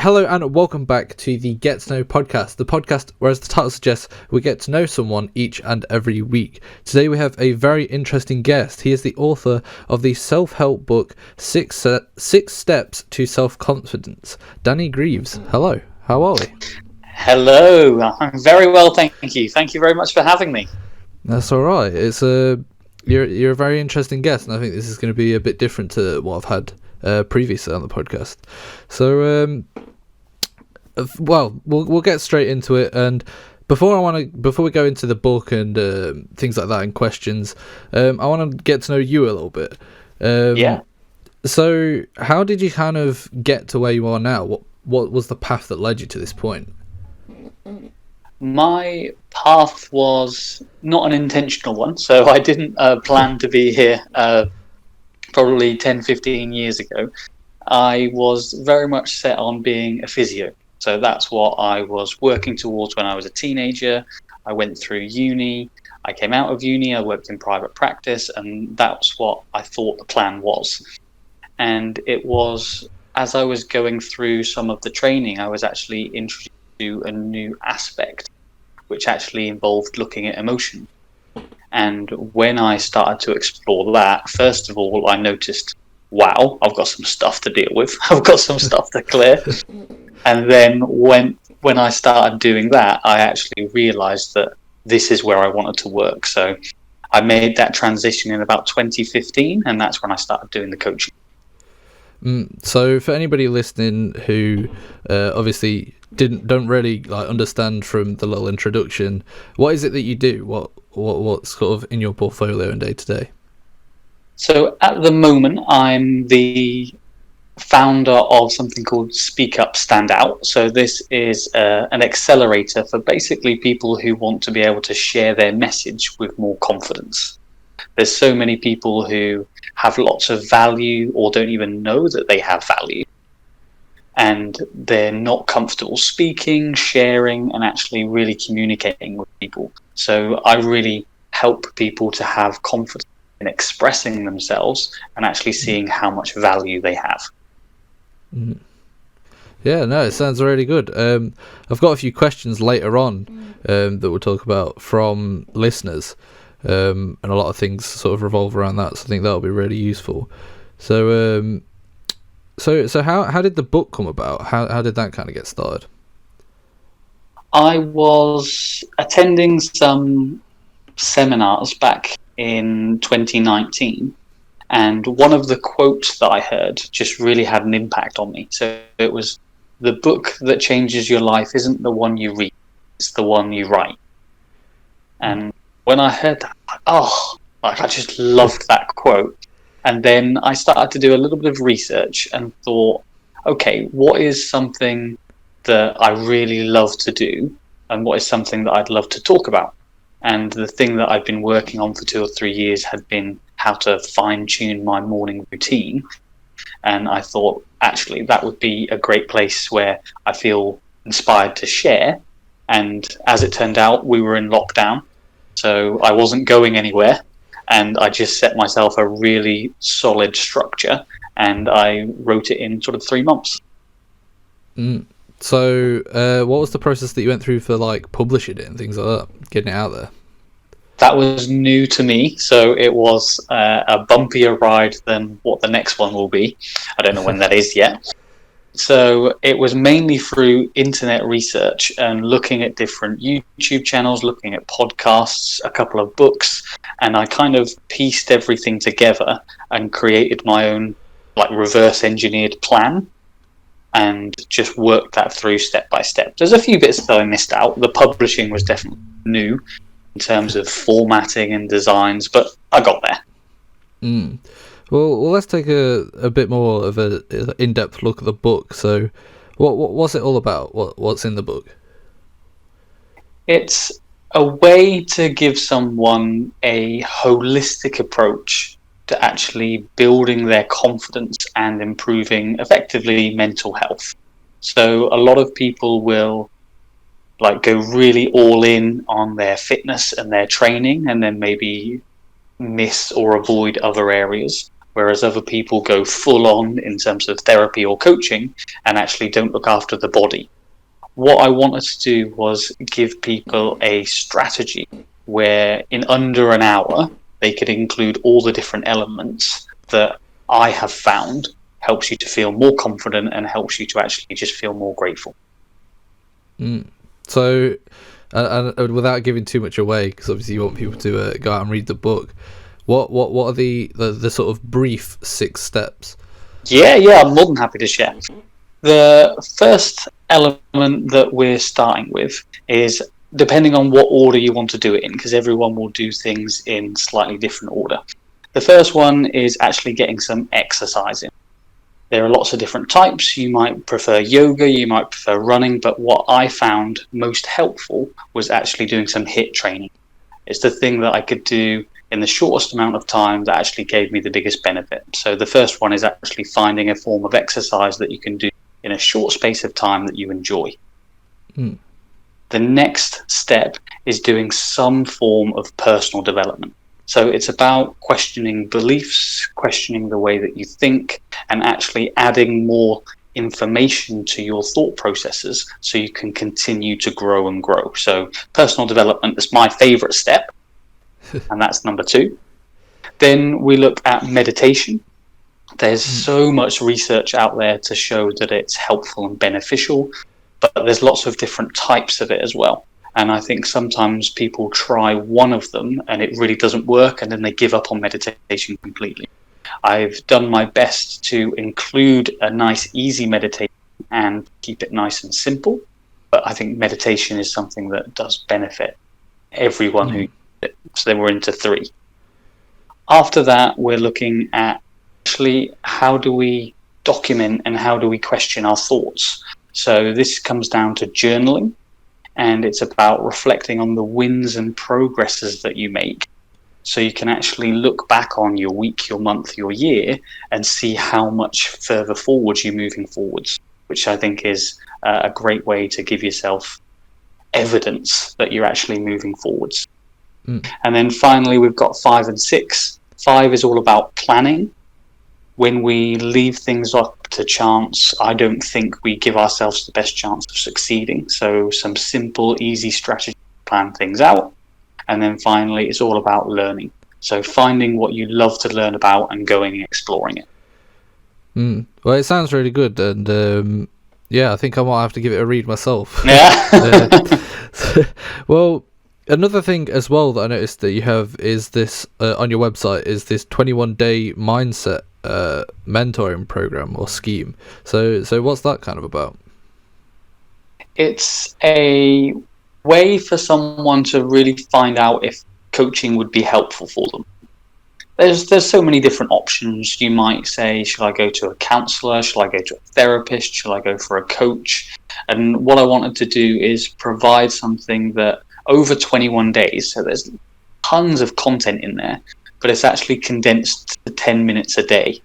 Hello and welcome back to the Get to Know podcast, the podcast where, as the title suggests, we get to know someone each and every week. Today we have a very interesting guest. He is the author of the self-help book, Six Steps to Self-Confidence. Danny Greeves, hello, how are we? Hello, I'm very well, thank you. Thank you very much for having me. That's all right. You're a very interesting guest, and I think this is going to be a bit different to what I've had previously on the podcast. So, we'll get straight into it. And before we go into the book and things like that and questions, I want to get to know you a little bit. Yeah. So, how did you kind of get to where you are now? What was the path that led you to this point? My path was not an intentional one, so I didn't plan to be here probably 10, 15 years ago. I was very much set on being a physio. So that's what I was working towards when I was a teenager. I went through uni. I came out of uni. I worked in private practice, and that's what I thought the plan was. And it was, as I was going through some of the training, I was actually introduced to a new aspect, which actually involved looking at emotion. And when I started to explore that, first of all, I noticed, wow, I've got some stuff to deal with. I've got some stuff to clear. And then when I started doing that, I actually realized that this is where I wanted to work. So I made that transition in about 2015, and that's when I started doing the coaching. So for anybody listening who obviously don't really understand from the little introduction, what is it that you do? What's sort of in your portfolio and day to day? So at the moment, I'm the founder of something called Speak Up, Stand Out. So this is an accelerator for basically people who want to be able to share their message with more confidence. There's so many people who have lots of value or don't even know that they have value, and they're not comfortable speaking, sharing, and actually really communicating with people. So I really help people to have confidence in expressing themselves and actually seeing how much value they have. Mm-hmm. Yeah, no, it sounds really good. I've got a few questions later on that we'll talk about from listeners, and a lot of things sort of revolve around that, so I think that'll be really useful. So, so how did the book come about? How did that kind of get started? I was attending some seminars back in 2019, and one of the quotes that I heard just really had an impact on me. So it was, the book that changes your life isn't the one you read, it's the one you write. And when I heard that, I just loved that quote. And then I started to do a little bit of research and thought, okay, what is something that I really love to do, and what is something that I'd love to talk about? And the thing that I've been working on for 2 or 3 years had been how to fine-tune my morning routine. And I thought, actually, that would be a great place where I feel inspired to share. And as it turned out, we were in lockdown, so I wasn't going anywhere. And I just set myself a really solid structure, and I wrote it in sort of 3 months. So what was the process that you went through for publishing it and things like that, getting it out there? That was new to me, so it was a bumpier ride than what the next one will be. I don't know when that is yet. So it was mainly through internet research and looking at different YouTube channels, looking at podcasts, a couple of books, and I kind of pieced everything together and created my own reverse engineered plan and just worked that through step by step. There's a few bits that I missed out. The publishing was definitely new in terms of formatting and designs, but I got there. Well, let's take a bit more of an in-depth look at the book. So, what's it all about? What's in the book? It's a way to give someone a holistic approach to actually building their confidence and improving, effectively, mental health. So a lot of people will go really all in on their fitness and their training, and then maybe miss or avoid other areas. whereas other people go full on in terms of therapy or coaching and actually don't look after the body. What I wanted to do was give people a strategy where in under an hour they could include all the different elements that I have found helps you to feel more confident and helps you to actually just feel more grateful. So, and without giving too much away, because obviously you want people to go out and read the book, what are the sort of brief 6 steps? Yeah, I'm more than happy to share. The first element that we're starting with is, depending on what order you want to do it in, because everyone will do things in slightly different order. The first one is actually getting some exercise in. There are lots of different types. You might prefer yoga, you might prefer running, but what I found most helpful was actually doing some HIIT training. It's the thing that I could do in the shortest amount of time that actually gave me the biggest benefit. So the first one is actually finding a form of exercise that you can do in a short space of time that you enjoy. The next step is doing some form of personal development. So it's about questioning beliefs, questioning the way that you think, and actually adding more information to your thought processes so you can continue to grow and grow. So personal development is my favorite step, and that's number 2. Then we look at meditation. There's so much research out there to show that it's helpful and beneficial, but there's lots of different types of it as well. And I think sometimes people try one of them and it really doesn't work, and then they give up on meditation completely. I've done my best to include a nice, easy meditation and keep it nice and simple. But I think meditation is something that does benefit everyone who uses it. So then we're into 3. After that, we're looking at actually how do we document and how do we question our thoughts. So this comes down to journaling. And it's about reflecting on the wins and progresses that you make. So you can actually look back on your week, your month, your year, and see how much further forwards you're moving forwards, which I think is a great way to give yourself evidence that you're actually moving forwards. And then finally, we've got 5 and 6. 5 is all about planning. When we leave things up to chance, I don't think we give ourselves the best chance of succeeding. So some simple, easy strategy to plan things out. And then finally, it's all about learning. So finding what you love to learn about and going and exploring it. Well, it sounds really good. And I think I might have to give it a read myself. Yeah. Well, another thing as well that I noticed that you have is this on your website is this 21-day mindset mentoring program or scheme. So what's that kind of about? It's a way for someone to really find out if coaching would be helpful for them. There's so many different options. You might say, should I go to a counselor? Should I go to a therapist? Should I go for a coach? And what I wanted to do is provide something that over 21 days, so there's tons of content in there, but it's actually condensed to 10 minutes a day.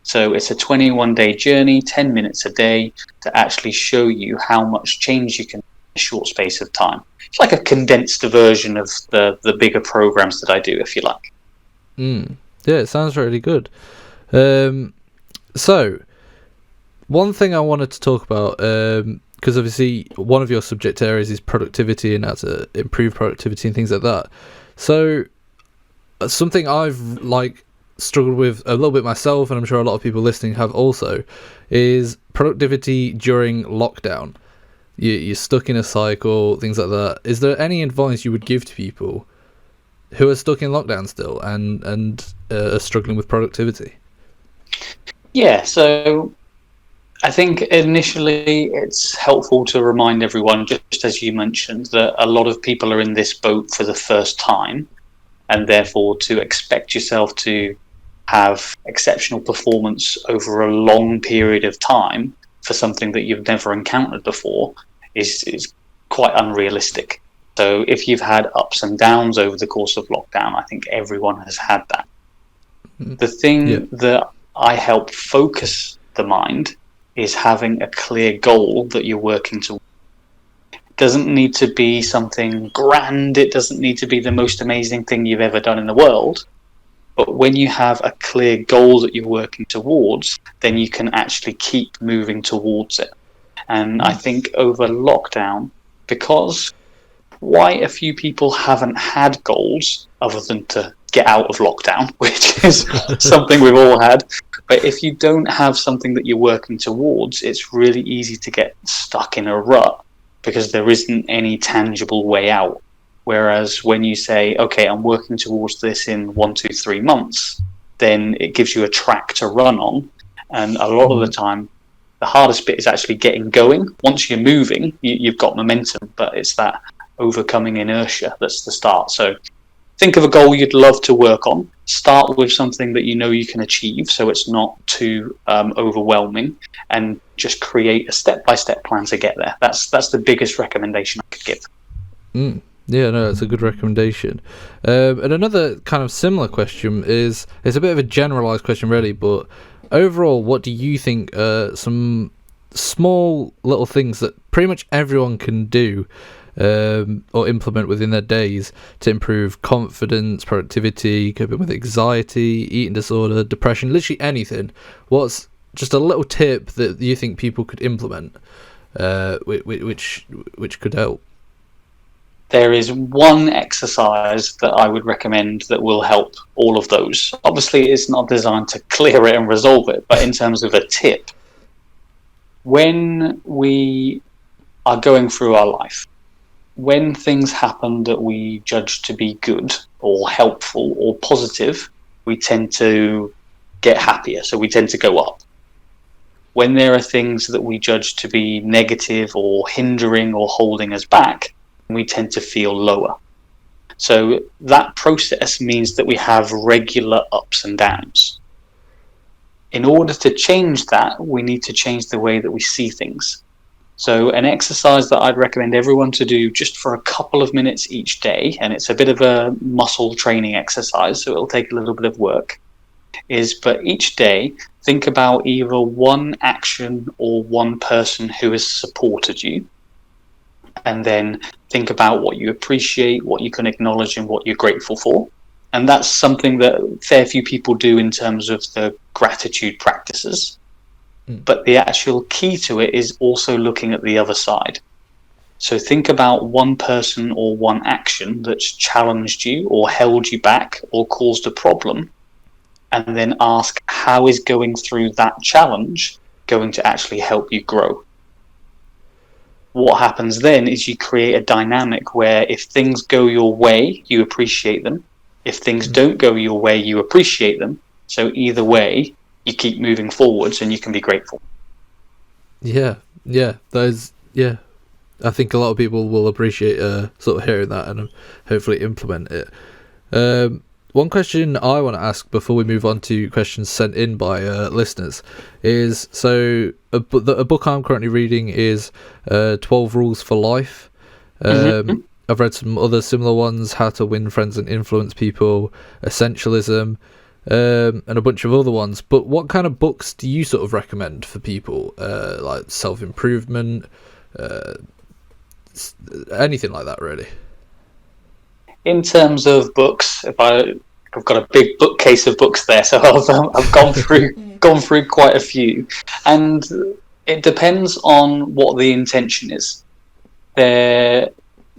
So it's a 21-day journey, 10 minutes a day, to actually show you how much change you can in a short space of time. It's like a condensed version of the bigger programs that I do, if you like. Yeah, it sounds really good. So, one thing I wanted to talk about, because obviously one of your subject areas is productivity and how to improve productivity and things like that. So, something I've struggled with a little bit myself, and I'm sure a lot of people listening have also, is productivity during lockdown. You're stuck in a cycle, things like that. Is there any advice you would give to people who are stuck in lockdown still and are struggling with productivity? Yeah, so I think initially it's helpful to remind everyone, just as you mentioned, that a lot of people are in this boat for the first time, and therefore to expect yourself to have exceptional performance over a long period of time for something that you've never encountered before is quite unrealistic. So if you've had ups and downs over the course of lockdown, I think everyone has had that. The thing that I help focus the mind is having a clear goal that you're working towards. It doesn't need to be something grand. It doesn't need to be the most amazing thing you've ever done in the world. But when you have a clear goal that you're working towards, then you can actually keep moving towards it. And I think over lockdown, because quite a few people haven't had goals other than to get out of lockdown, which is something we've all had. But if you don't have something that you're working towards, it's really easy to get stuck in a rut because there isn't any tangible way out. Whereas when you say, okay, I'm working towards this in 1, 2, 3 months, then it gives you a track to run on. And a lot of the time, the hardest bit is actually getting going. Once you're moving, you've got momentum, but it's that overcoming inertia that's the start. So think of a goal you'd love to work on. Start with something that you know you can achieve, so it's not too overwhelming, and just create a step-by-step plan to get there. That's the biggest recommendation I could give. Yeah, no, that's a good recommendation. And another kind of similar question is, it's a bit of a generalised question really, but overall, what do you think are some small little things that pretty much everyone can do or implement within their days to improve confidence, productivity, coping with anxiety, eating disorder, depression, literally anything? What's just a little tip that you think people could implement, which could help? There is one exercise that I would recommend that will help all of those. Obviously, it's not designed to clear it and resolve it, but in terms of a tip, when we are going through our life, when things happen that we judge to be good or helpful or positive, we tend to get happier, so we tend to go up. When there are things that we judge to be negative or hindering or holding us back, we tend to feel lower. So that process means that we have regular ups and downs. In order to change that, we need to change the way that we see things. So an exercise that I'd recommend everyone to do just for a couple of minutes each day, and it's a bit of a muscle training exercise, so it'll take a little bit of work, is for each day, think about either one action or one person who has supported you, and then think about what you appreciate, what you can acknowledge, and what you're grateful for. And that's something that fair few people do in terms of the gratitude practices. But the actual key to it is also looking at the other side. So think about one person or one action that's challenged you or held you back or caused a problem, and then ask, how is going through that challenge going to actually help you grow? What happens then is you create a dynamic where if things go your way, you appreciate them. If things don't go your way, you appreciate them. So either way, you keep moving forwards and you can be grateful. Yeah, I think a lot of people will appreciate sort of hearing that and hopefully implement it. One question I want to ask before we move on to questions sent in by listeners is, so a book I'm currently reading is 12 Rules for Life. I've read some other similar ones, How to Win Friends and Influence People, Essentialism, and a bunch of other ones. But what kind of books do you sort of recommend for people, like self-improvement, anything like that really? In terms of books, I've got a big bookcase of books there, so I've gone through quite a few, and it depends on what the intention is. There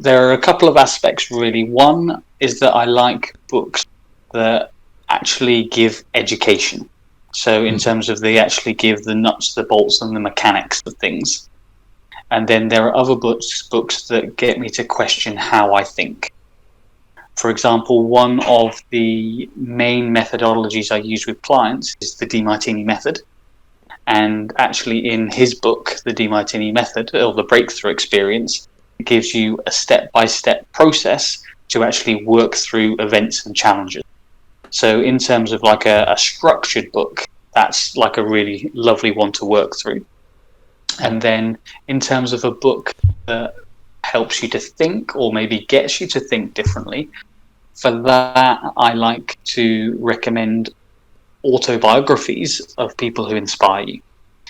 are a couple of aspects really. One is that I like books that actually give education. So in terms of they actually give the nuts, the bolts, and the mechanics of things. And then there are other books that get me to question how I think. For example, one of the main methodologies I use with clients is the DeMartini method. And actually in his book, the DeMartini method, or the breakthrough experience, gives you a step-by-step process to actually work through events and challenges. So in terms of like a structured book, that's like a really lovely one to work through. And then in terms of a book that helps you to think or maybe gets you to think differently, for that I like to recommend autobiographies of people who inspire you.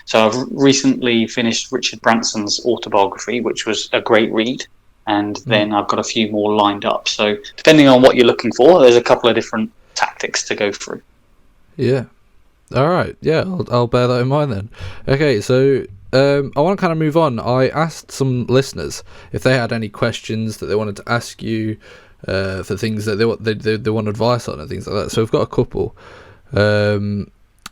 So I've recently finished Richard Branson's autobiography, which was a great read, and then I've got a few more lined up. So depending on what you're looking for, there's a couple of different tactics to go through. Yeah. All right. Yeah, I'll bear that in mind then. Okay, so I want to kind of move on. I asked some listeners if they had any questions that they wanted to ask you for things that they want advice on and things like that. So we've got a couple.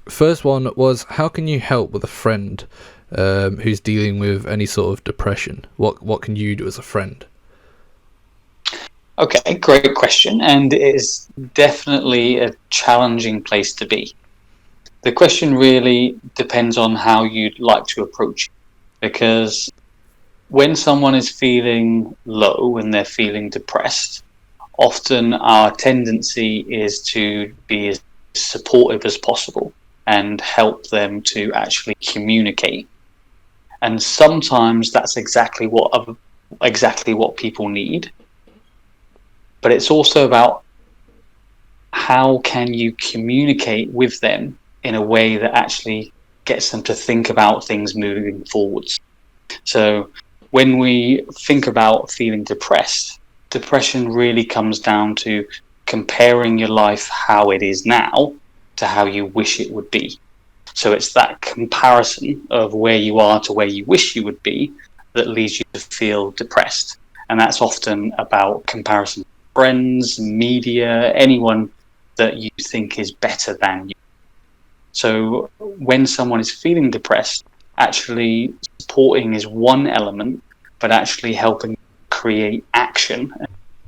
First one was, how can you help with a friend who's dealing with any sort of depression? What can you do as a friend? Okay, great question, and it is definitely a challenging place to be. The question really depends on how you'd like to approach it, because when someone is feeling low and they're feeling depressed, often our tendency is to be as supportive as possible and help them to actually communicate. And sometimes that's exactly what people need. But it's also about how can you communicate with them in a way that actually gets them to think about things moving forwards. So when we think about feeling depressed, depression really comes down to comparing your life how it is now to how you wish it would be. So it's that comparison of where you are to where you wish you would be that leads you to feel depressed. And that's often about comparison with friends, media, anyone that you think is better than you. So when someone is feeling depressed, actually supporting is one element, but actually helping create action,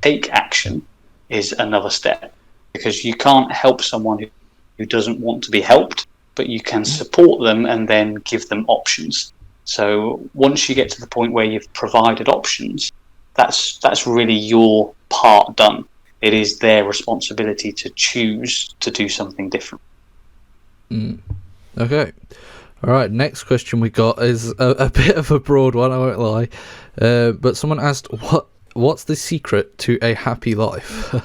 take action, is another step. Because you can't help someone who doesn't want to be helped, but you can support them and then give them options. So once you get to the point where you've provided options, that's really your part done. It is their responsibility to choose to do something different. Okay. All right, next question we got is a bit of a broad one, I won't lie. But someone asked, what's the secret to a happy life?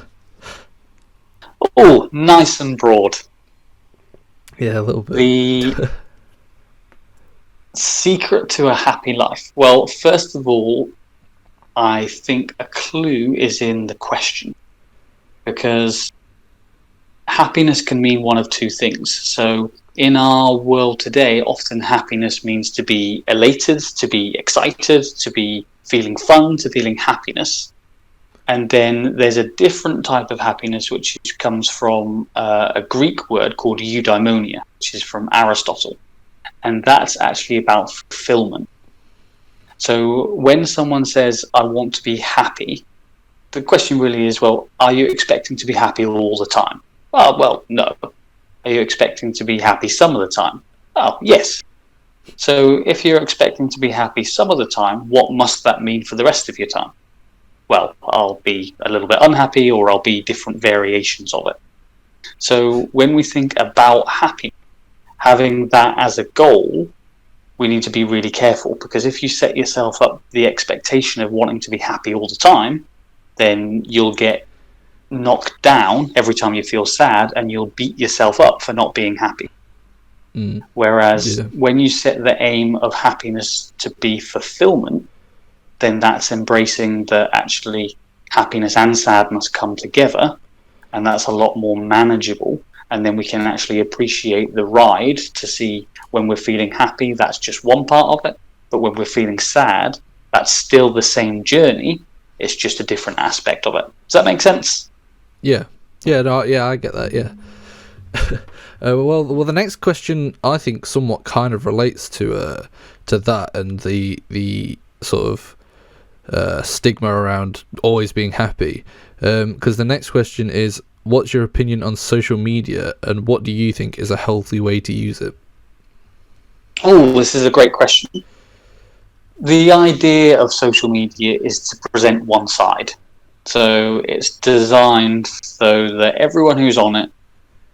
Oh, nice and broad. Yeah, a little bit. The secret to a happy life. Well, first of all, I think a clue is in the question, because happiness can mean one of two things. So in our world today, often happiness means to be elated, to be excited, to be feeling fun, to feeling happiness. And then there's a different type of happiness which comes from a Greek word called eudaimonia, which is from Aristotle. And that's actually about fulfillment. So when someone says, I want to be happy, the question really is, well, are you expecting to be happy all the time? Well, no. Are you expecting to be happy some of the time? Oh, yes. So if you're expecting to be happy some of the time, what must that mean for the rest of your time? Well, I'll be a little bit unhappy, or I'll be different variations of it. So when we think about happiness, having that as a goal, we need to be really careful, because if you set yourself up the expectation of wanting to be happy all the time, then you'll get knocked down every time you feel sad, and you'll beat yourself up for not being happy. Whereas when you set the aim of happiness to be fulfillment, then that's embracing that actually happiness and sadness come together, and that's a lot more manageable. And then we can actually appreciate the ride to see when we're feeling happy, that's just one part of it. But when we're feeling sad, that's still the same journey. It's just a different aspect of it. Does that make sense? Yeah. Yeah, no, yeah, I get that, yeah. Well, the next question I think somewhat kind of relates to that and the sort of stigma around always being happy. Because the next question is, what's your opinion on social media, and what do you think is a healthy way to use it? Oh, this is a great question. The idea of social media is to present one side. So it's designed so that everyone who's on it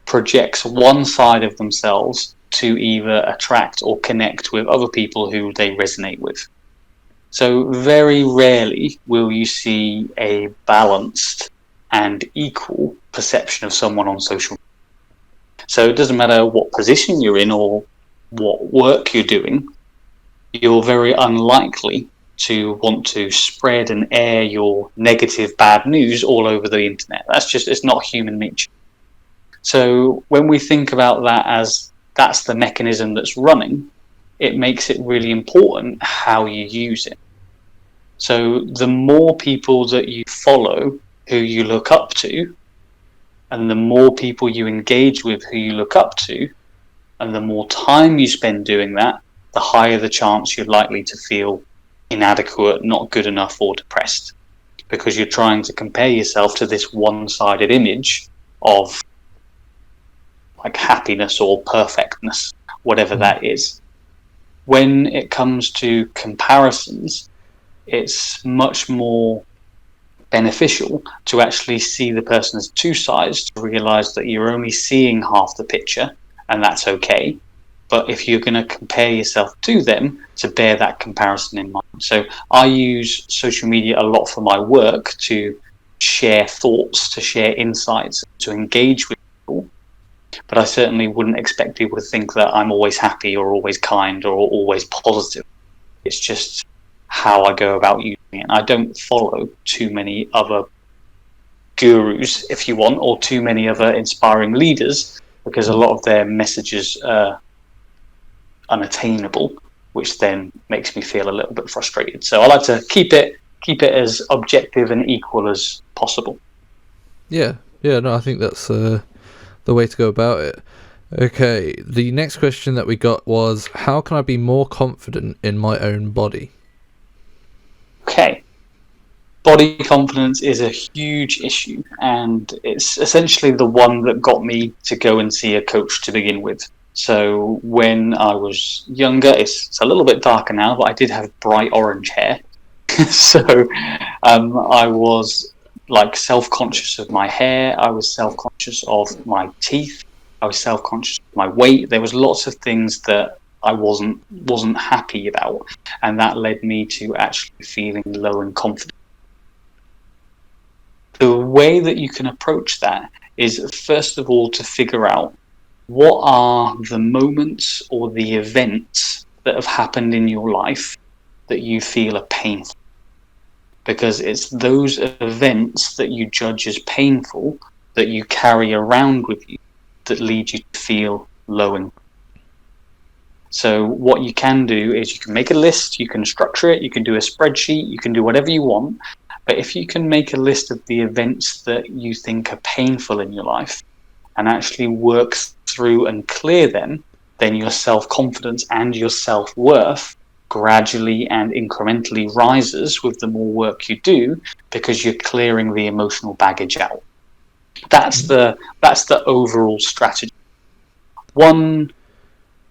projects one side of themselves to either attract or connect with other people who they resonate with. So very rarely will you see a balanced and equal perception of someone on social media. So it doesn't matter what position you're in or what work you're doing, you're very unlikely to want to spread and air your negative, bad news all over the internet. It's not human nature. So when we think about that as that's the mechanism that's running, it makes it really important how you use it. So the more people that you follow who you look up to, and the more people you engage with who you look up to, and the more time you spend doing that, the higher the chance you're likely to feel inadequate, not good enough, or depressed. Because you're trying to compare yourself to this one-sided image of like happiness or perfectness, whatever that is. When it comes to comparisons, it's much more beneficial to actually see the person as two sides, to realize that you're only seeing half the picture, and that's okay. But if you're going to compare yourself to them, to bear that comparison in mind. So I use social media a lot for my work, to share thoughts, to share insights, to engage with people. But I certainly wouldn't expect people to think that I'm always happy or always kind or always positive. It's just how I go about using it. I don't follow too many other gurus, if you want, or too many other inspiring leaders, because a lot of their messages are unattainable, which then makes me feel a little bit frustrated. So I like to keep it as objective and equal as possible. Yeah, no, I think that's the way to go about it. Okay, the next question that we got was, how can I be more confident in my own body? Okay. Body confidence is a huge issue, and it's essentially the one that got me to go and see a coach to begin with. So when I was younger, it's a little bit darker now, but I did have bright orange hair. So I was like self-conscious of my hair. I was self-conscious of my teeth. I was self-conscious of my weight. There was lots of things that I wasn't happy about, and that led me to actually feeling low in confidence. The way that you can approach that is, first of all, to figure out what are the moments or the events that have happened in your life that you feel are painful. Because it's those events that you judge as painful that you carry around with you that lead you to feel low in. So what you can do is you can make a list, you can structure it, you can do a spreadsheet, you can do whatever you want. But if you can make a list of the events that you think are painful in your life and actually work through and clear them, then your self-confidence and your self-worth gradually and incrementally rises with the more work you do, because you're clearing the emotional baggage out. That's the overall strategy. One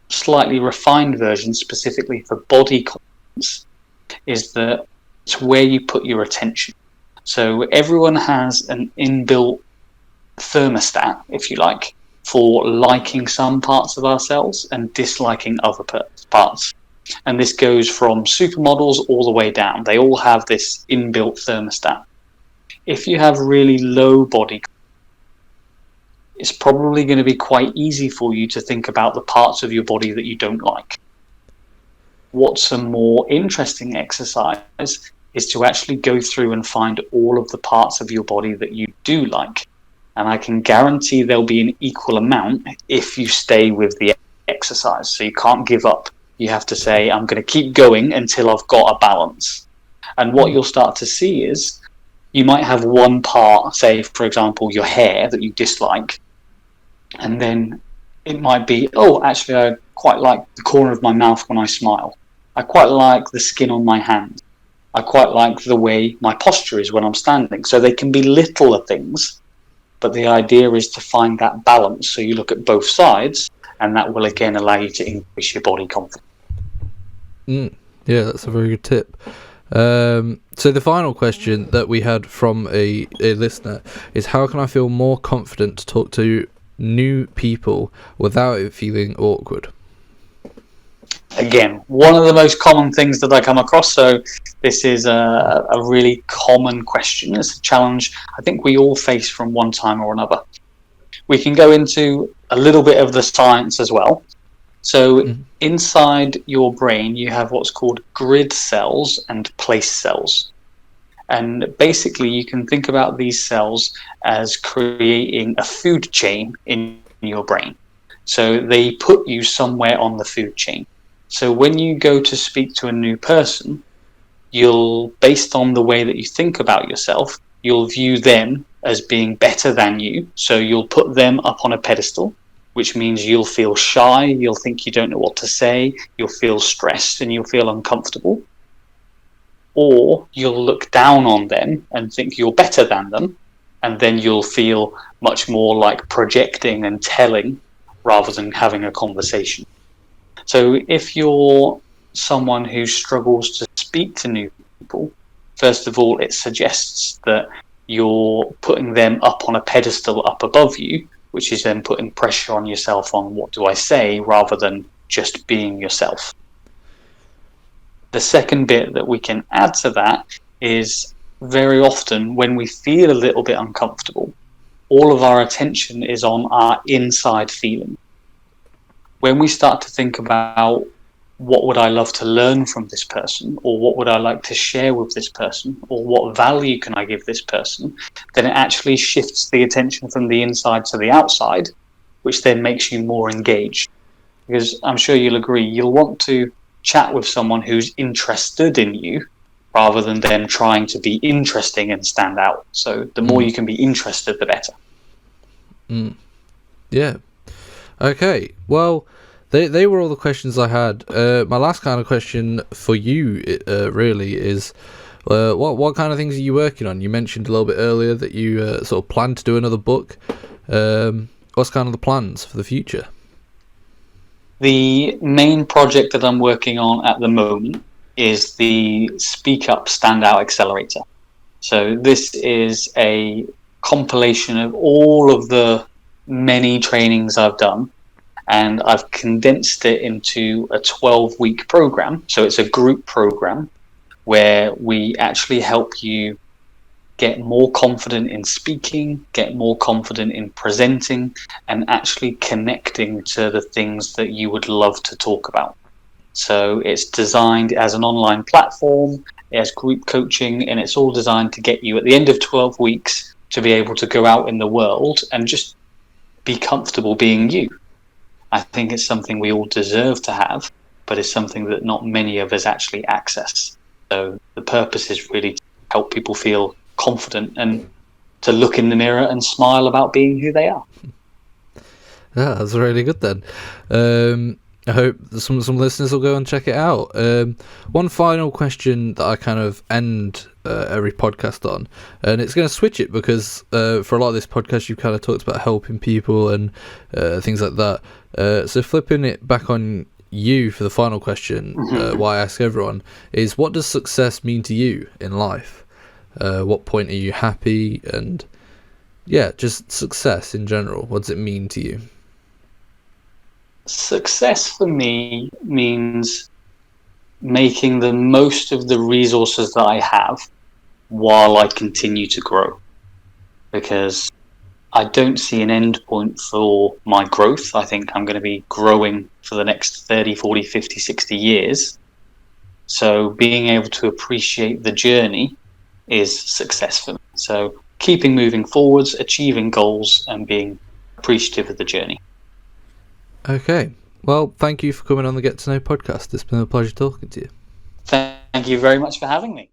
slightly refined version specifically for body confidence is that it's where you put your attention. So everyone has an inbuilt thermostat, if you like, for liking some parts of ourselves and disliking other parts. And this goes from supermodels all the way down. They all have this inbuilt thermostat. If you have really low body confidence, it's probably going to be quite easy for you to think about the parts of your body that you don't like. What's a more interesting exercise is to actually go through and find all of the parts of your body that you do like. And I can guarantee there'll be an equal amount if you stay with the exercise. So you can't give up. You have to say, I'm going to keep going until I've got a balance. And what you'll start to see is you might have one part, say, for example, your hair that you dislike. And then it might be, oh, actually, I quite like the corner of my mouth when I smile. I quite like the skin on my hand. I quite like the way my posture is when I'm standing. So they can be littler things, but the idea is to find that balance. So you look at both sides, and that will again allow you to increase your body confidence. Yeah, that's a very good tip. So the final question that we had from a listener is, how can I feel more confident to talk to new people without it feeling awkward? Again, one of the most common things that I come across. So this is a really common question. It's a challenge I think we all face from one time or another. We can go into a little bit of the science as well. So inside your brain, you have what's called grid cells and place cells. And basically, you can think about these cells as creating a food chain in your brain. So they put you somewhere on the food chain. So when you go to speak to a new person, based on the way that you think about yourself, you'll view them as being better than you. So you'll put them up on a pedestal, which means you'll feel shy, you'll think you don't know what to say, you'll feel stressed, and you'll feel uncomfortable. Or you'll look down on them and think you're better than them, and then you'll feel much more like projecting and telling rather than having a conversation. So if you're someone who struggles to speak to new people, first of all, it suggests that you're putting them up on a pedestal up above you, which is then putting pressure on yourself on what do I say rather than just being yourself. The second bit that we can add to that is very often when we feel a little bit uncomfortable, all of our attention is on our inside feeling. When we start to think about what would I love to learn from this person, or what would I like to share with this person, or what value can I give this person, then it actually shifts the attention from the inside to the outside, which then makes you more engaged. Because I'm sure you'll agree, you'll want to chat with someone who's interested in you rather than them trying to be interesting and stand out. So the more you can be interested, the better. Yeah. Okay. Well, they were all the questions I had. My last kind of question for you, really, is what kind of things are you working on? You mentioned a little bit earlier that you sort of plan to do another book. What's kind of the plans for the future? The main project that I'm working on at the moment is the Speak Up Stand Out Accelerator. So this is a compilation of all of the many trainings I've done, and I've condensed it into a 12-week program. So it's a group program where we actually help you get more confident in speaking, get more confident in presenting, and actually connecting to the things that you would love to talk about. So it's designed as an online platform, it has group coaching, and it's all designed to get you at the end of 12 weeks to be able to go out in the world and just be comfortable being you. I think it's something we all deserve to have, but it's something that not many of us actually access. So the purpose is really to help people feel confident and to look in the mirror and smile about being who they are. Yeah, that's really good then. I hope some listeners will go and check it out. One final question that I kind of end every podcast on, and it's going to switch it because for a lot of this podcast you've kind of talked about helping people and things like that. So flipping it back on you for the final question, what I ask everyone is, what does success mean to you in life? What point are you happy? And yeah, just success in general. What does it mean to you? Success for me means making the most of the resources that I have while I continue to grow. Because I don't see an end point for my growth. I think I'm going to be growing for the next 30, 40, 50, 60 years. So being able to appreciate the journey is success for me. So keeping moving forwards, achieving goals, and being appreciative of the journey. Okay. Well, thank you for coming on the Get to Know podcast. It's been a pleasure talking to you. Thank you very much for having me.